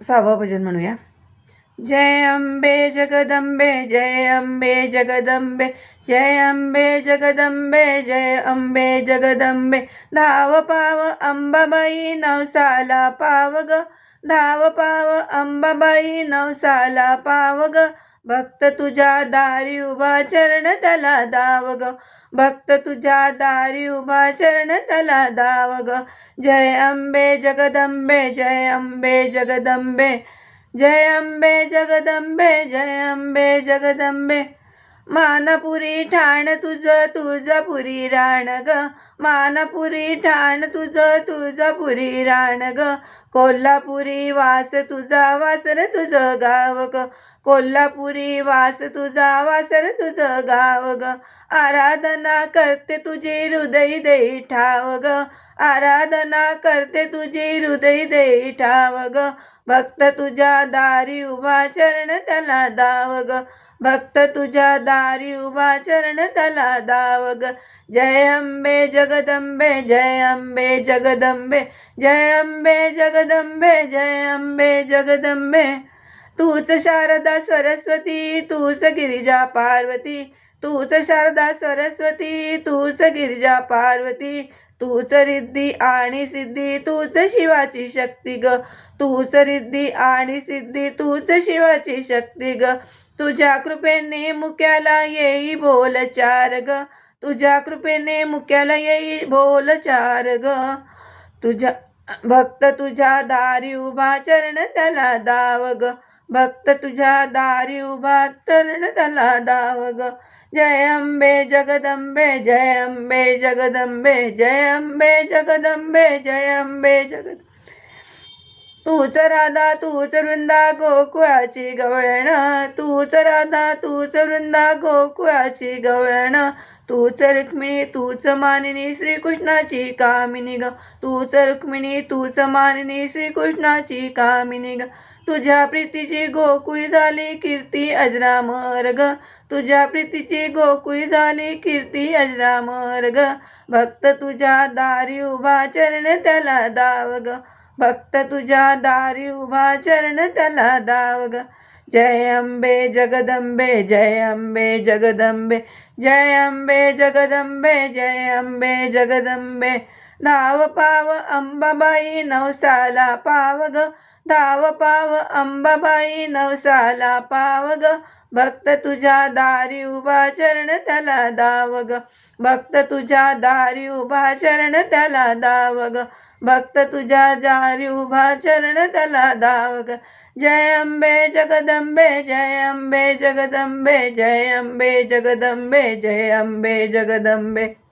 6वं भजन म्हणूया. जय अंबे जगदंबे, जय अंबे जगदंबे, जय अंबे जगदंबे, जय अंबे जगदंबे. धाव पाव अंबाबाई नवसाला पाव ग, धाव पाव अंबाबाई नवसाला पाव ग. भक्त तुझ्या दारी उभा चरण तला दाव ग, भक्त तुझ्या दारी उभा चरण तला दाव ग. जय अंबे जगदंबे, जय अंबे जगदंबे, जय अंबे जगदंबे, जय अंबे जगदंबे. मानपुरी ठाण तुळजापुरी राण ग, मानपुरी ठाण तुळजापुरी राण ग. कोल्हापुरी वास तुझा वासर तुझं गाव ग, कोल्हापुरी वास तुझा वासर तुझं गाव ग. आराधना करते तुझी हृदय देई ठाव ग, आराधना करते तुझी हृदय देई ठाव ग. भक्त तुझ्या दारी उभा चरण तला दाव ग, भक्त तुझ्या दारी उभा चरण तला दाव ग. जय अंबे जगदंबे, जय अंबे जगदंबे, जय अंबे जगदंबे, जय अंबे जगदंबे. तूच शारदा सरस्वती, तूच गिरिजा पार्वती, तूच शारदा सरस्वती, तूच गिरिजा पार्वती. तूच रिद्धी आणि सिद्धी, तूच शिवाची शक्ती ग, तूच रिद्धी आणि सिद्धी, तूच शिवाची शक्ती ग. तुझ्या कृपेने मुक्याला येई बोलचार ग, तुझ्या कृपेने मुक्याला येई बोलचार ग. तुझ्या भक्त तुझ्या दारी उभा चरण त्याला दाव ग, भक्त तुझ्या दारी उभा चरण त्याला दाव ग. जय अंबे जगदंबे, जय अंबे जगदंबे, जय अंबे जगदंबे, जय अंबे जगद. तूच राधा तूच वृंदा गोकुळाची गवळण, तूच राधा तूच वृंदा गोकुळाची गवळण. तूच रुक्मिणी तूच मानिनी श्रीकृष्णाची कामिनी ग, तूच रुक्मिणी तूच मानिनी श्रीकृष्णाची कामिनी ग. तुझ्या प्रीतीची गोकुळी झाली कीर्ती अजरामर ग, तुझ्या प्रीतीची गोकुळी झाली कीर्ती अजरामर ग. भक्त तुझ्या दारी उभा चरण त्याला दाव ग, भक्त तुझ्या दारी उभा चरण त्याला दाव ग. जय अंबे जगदंबे, जय अंबे जगदंबे, जय अंबे जगदंबे, जय अंबे जगदंबे. धाव पाव अंबाबाई नवसाला पाव ग, धाव पाव अंबाबाई नवसाला पाव ग. भक्त तुझ्या दारी उभा चरण त्याला दाव ग, भक्त तुझ्या दारी उभा चरण त्याला दाव ग, भक्त तुझ्या दारी उभा चरण त्याला दाव ग. जय अंबे जगदंबे, जय अंबे जगदंबे, जय अंबे जगदंबे, जय अंबे जगदंबे.